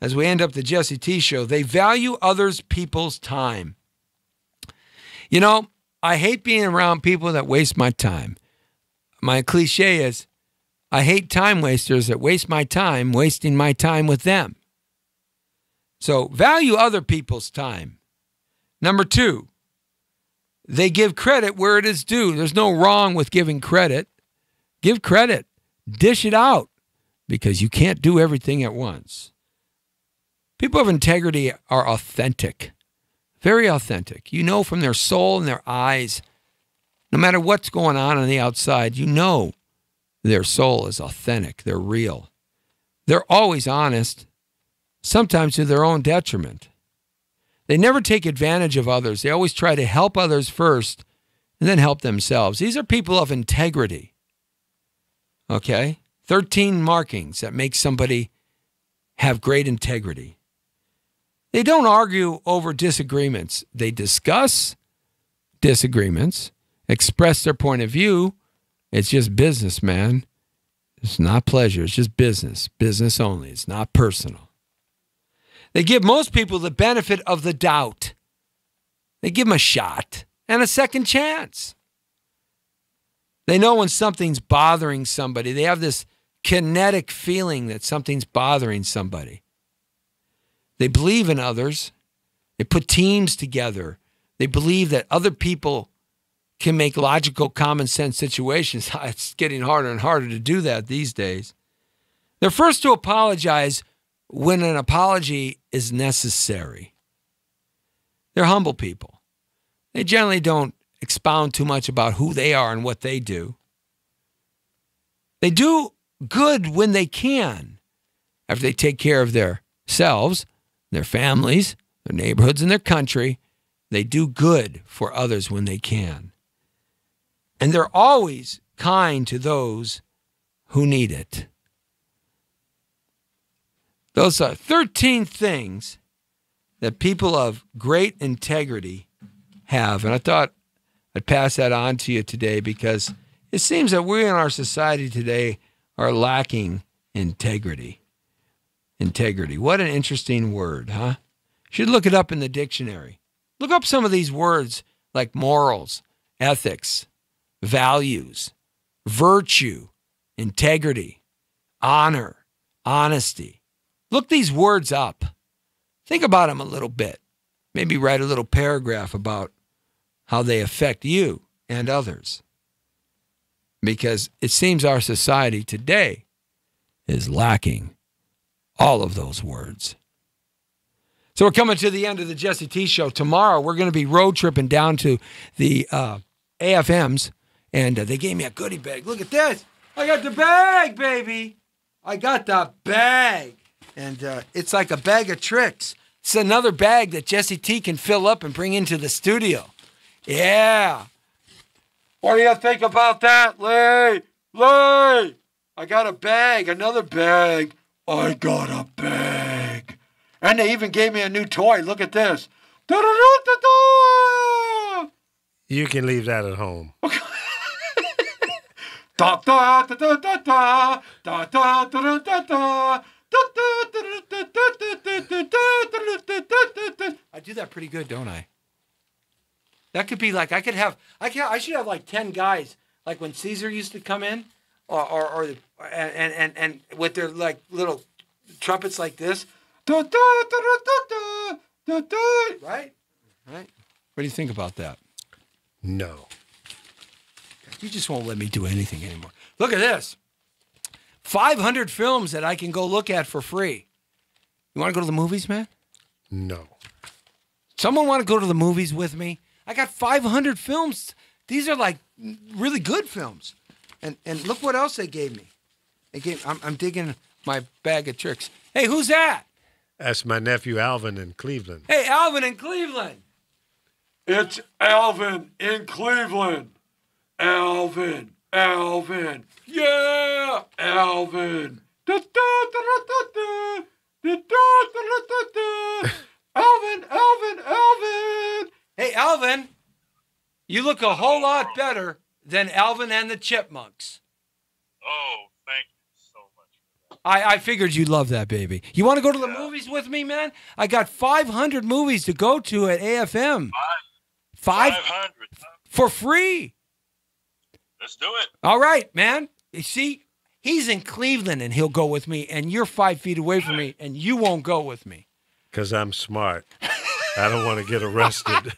As we end up the Jesse T Show, they value others people's time. You know, I hate being around people that waste my time. My cliche is, I hate time wasters that waste my time wasting my time with them. So value other people's time. Number 2, they give credit where it is due. There's no wrong with giving credit. Give credit. Dish it out because you can't do everything at once. People of integrity are authentic, very authentic. You know from their soul and their eyes, no matter what's going on the outside, you know their soul is authentic. They're real. They're always honest, sometimes to their own detriment. They never take advantage of others. They always try to help others first and then help themselves. These are people of integrity. Okay? 13 markings that make somebody have great integrity. They don't argue over disagreements. They discuss disagreements, express their point of view. It's just business, man. It's not pleasure. It's just business. Business only. It's not personal. They give most people the benefit of the doubt. They give them a shot and a second chance. They know when something's bothering somebody. They have this kinetic feeling that something's bothering somebody. They believe in others. They put teams together. They believe that other people can make logical, common sense situations. It's getting harder and harder to do that these days. They're first to apologize when an apology is necessary. They're humble people. They generally don't expound too much about who they are and what they do. They do good when they can, after they take care of themselves, their families, their neighborhoods, and their country. They do good for others when they can. And they're always kind to those who need it. Those are 13 things that people of great integrity have. And I thought I'd pass that on to you today because it seems that we in our society today are lacking integrity. Integrity. What an interesting word, huh? You should look it up in the dictionary. Look up some of these words like morals, ethics, values, virtue, integrity, honor, honesty. Look these words up. Think about them a little bit. Maybe write a little paragraph about how they affect you and others. Because it seems our society today is lacking all of those words. So we're coming to the end of the Jesse T Show. Tomorrow we're going to be road tripping down to the AFMs, and they gave me a goodie bag. Look at this. I got the bag, baby. I got the bag. And it's like a bag of tricks. It's another bag that Jesse T can fill up and bring into the studio. Yeah. What do you think about that, Lee? Lee! I got a bag, another bag. I got a bag. And they even gave me a new toy. Look at this. Da-da-da-da-da! You can leave that at home. Okay. Da-da-da-da-da-da! Da-da-da-da-da-da! I do that pretty good, don't I? That could be like, I should have like 10 guys, like when Caesar used to come in, and with their like little trumpets like this. Right? Right? What do you think about that? No. You just won't let me do anything anymore. Look at this. 500 films that I can go look at for free. You want to go to the movies, man? No. Someone want to go to the movies with me? I got 500 films. These are like really good films. And look what else they gave me. I'm digging my bag of tricks. Hey, who's that? That's my nephew Alvin in Cleveland. Hey, Alvin in Cleveland. It's Alvin in Cleveland. Alvin. Yeah, Alvin. Alvin. Hey, Alvin, you look a whole lot better than Alvin and the Chipmunks. Oh, thank you so much for that. I figured you'd love that, baby. You want to go to the movies with me, man? I got 500 movies to go to at AFM. 500. For free. Let's do it. All right, man. You see, he's in Cleveland and he'll go with me, and you're 5 feet away from me, and you won't go with me. Because I'm smart. I don't want to get arrested.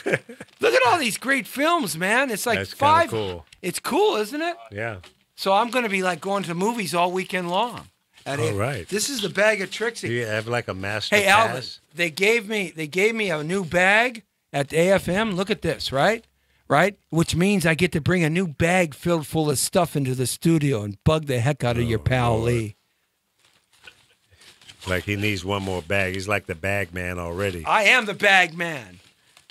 Look at all these great films, man. It's like That's five. cool. It's cool, isn't it? Yeah. So I'm going to be like going to movies all weekend long. All right. This is the bag of tricks. Do you have like a master Hey, pass? Alvin, they gave me a new bag at the AFM. Look at this, right? Right? Which means I get to bring a new bag filled full of stuff into the studio and bug the heck out of your pal Lord. Lee. Like he needs one more bag. He's like the bag man already. I am the bag man.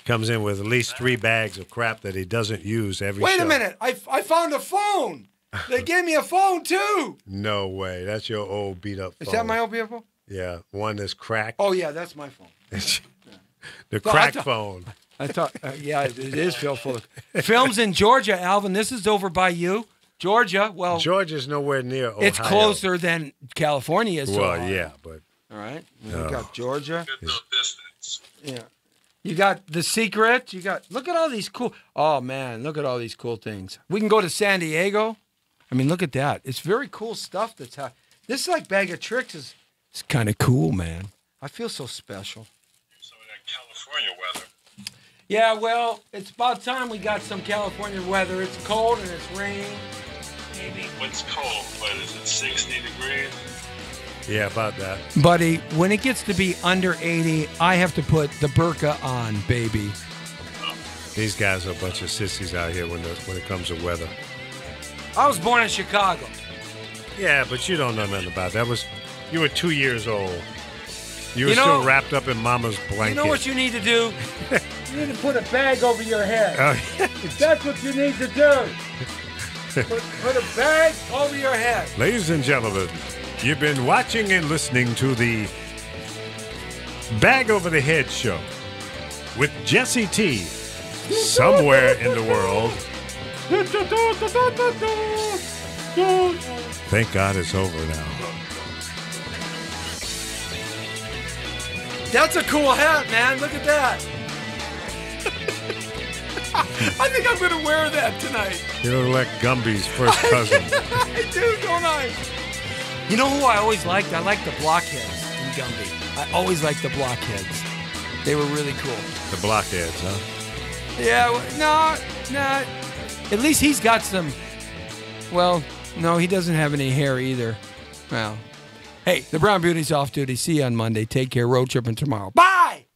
Comes in with at least 3 bags of crap that he doesn't use every Wait show. a minute. I found a phone. They gave me a phone, too. No way. That's your old beat up phone. Is that my old phone? Yeah. One that's cracked. Oh, yeah, that's my phone. The crack phone. I thought, yeah, it is filled full of films in Georgia, Alvin. This is over by you. Georgia, well. Georgia's nowhere near Ohio. It's closer than California is to Well, Ohio. yeah, but. All right. No. You got Georgia. Good little distance. Yeah. You got The Secret. You got, look at all these cool, oh, man, look at all these cool things. We can go to San Diego. I mean, look at that. It's very cool stuff that's happening. This like bag of tricks is kind of cool, man. I feel so special. Some of that California weather. Yeah, well, it's about time we got some California weather. It's cold and it's raining. Maybe. What's cold? What is it, 60 degrees? Yeah, about that. Buddy, when it gets to be under 80, I have to put the burqa on, baby. These guys are a bunch of sissies out here when it comes to weather. I was born in Chicago. Yeah, but you don't know nothing about that. You were 2 years old. You were You know- still wrapped up in mama's blanket. You know what you need to do? You need to put a bag over your head. Oh, yeah. That's what you need to do. Put a bag over your head. Ladies and gentlemen, you've been watching and listening to the Bag Over the Head show with Jesse T. Somewhere in the world. Thank God it's over now. That's a cool hat, man. Look at that. I think I'm going to wear that tonight. You look like Gumby's first cousin. I do, don't I? You know who I always liked? I liked the blockheads in Gumby. I always liked the blockheads. They were really cool. The blockheads, huh? Yeah, no. At least he's got some. Well, no, he doesn't have any hair either. Well, hey, the Brown Beauty's off duty. See you on Monday. Take care. Road tripping tomorrow. Bye!